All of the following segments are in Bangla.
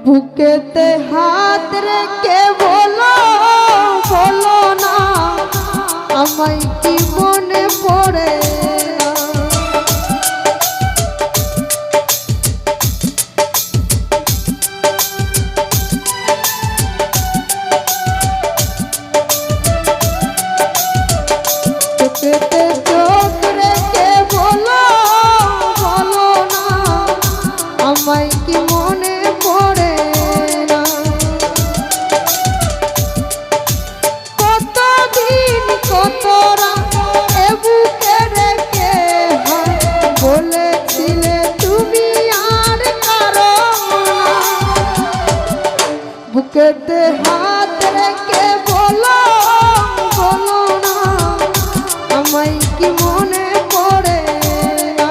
বুকেতে হাত রেখে বলো বলো না আমায় কি মনে পড়ে না। বুকেতে চোখ রেখে বলো বলো না আমায় কি মনে পড়ে না। কতদিন কত রাত এ বুকে রেখে বলেছিলে তুমি আর কারো না। বুকেতে হাত রেখে বলো বলো না আমায় কি মনে পড়ে না।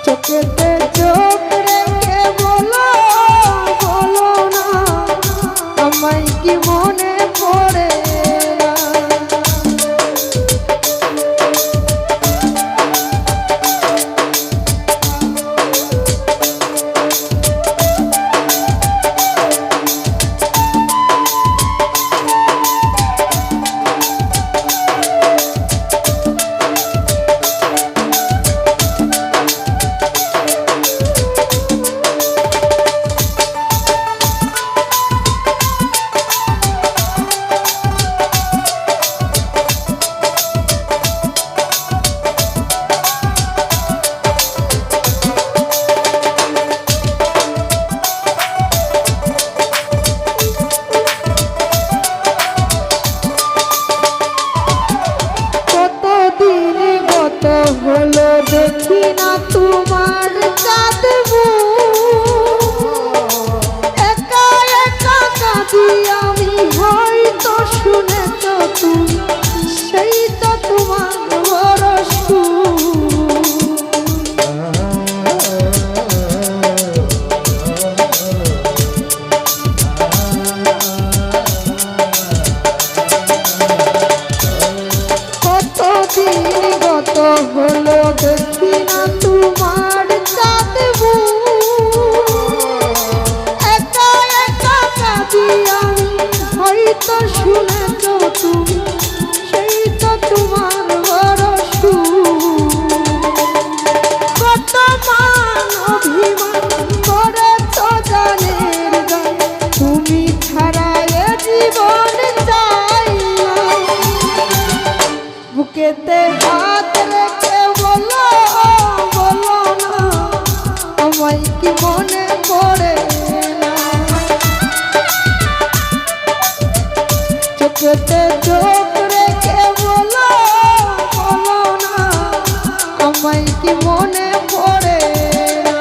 চোখেতে চোখ রেখে বলো বলো না আমায় কি মনে পড়ে না। হলো দেখি না তোমার কাঁদবো একা একা কাঁদি আমি হয়তো শুনেছ তুমি সেই তো তোমার ভরসা। হলো দেখি না তোমার কাঁদবো একা একা কাঁদি আমি হয়তো শুনেছ তুমি সেই তো তোমার ভরসা। কত মান অভিমান করেছ জানের গান তুমি ছাড়া এ জীবন চাই না। বুকেতে হাত রেখে বলো বলো না আমায় কি মনে পড়ে না। চোখেতে চোখ রেখে বলো বলো না আমায় কি মনে পড়ে না।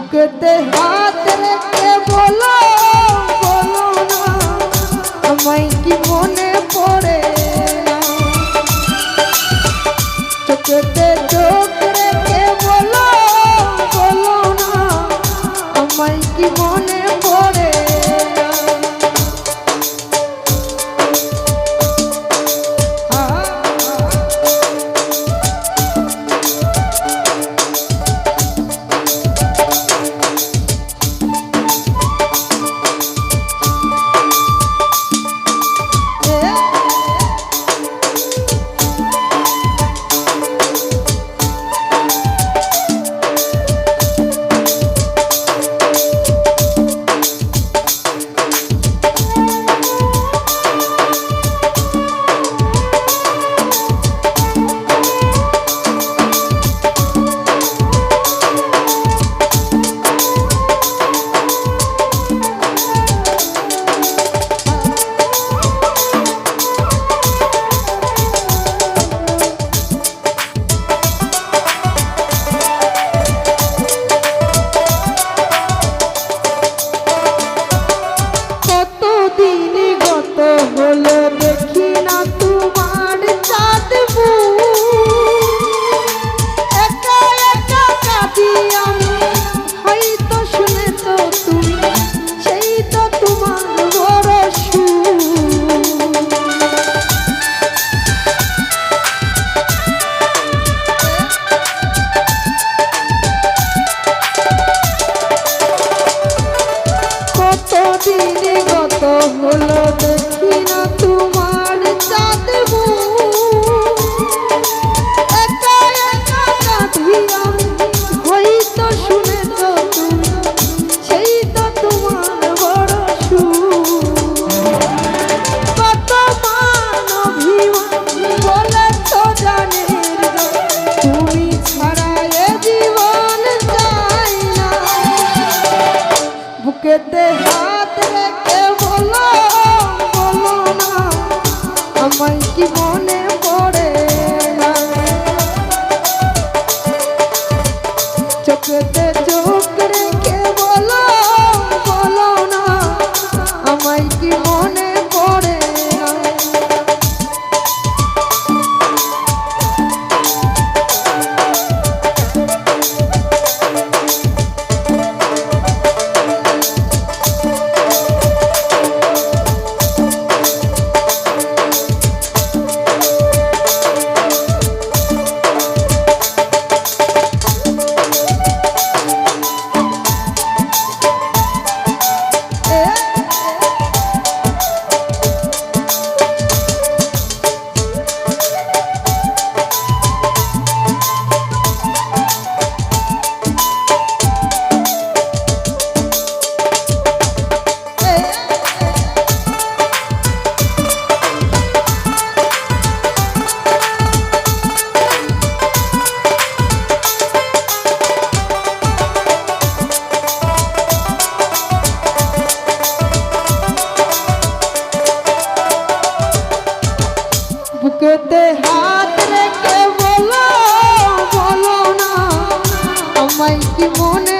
বুকেতে হাত রেখে বলো বলো না আমায় কি মনে পড়ে না চোখেতে চোখ রেখে বলো বলো না আমায় কি মনে পড়ে না হলো দেখি না তোমার চাঁদ একা একা কাঁদি আমি হয়তো শুনেছ তুমি সেই তো তোমার বড় কত মান অভিমান বলেছ জানের তুমি ছাড়া এ জীবন যায় না বুকেতে হাত রেখে বলো বলো না আমায় কি মনে পড়ে না চোখেতে চোখ রেখে বলো বলো না আমায় কি মনে পড়ে না বুকেতে হাত রেখে বলো বলো না আমায় কি মনে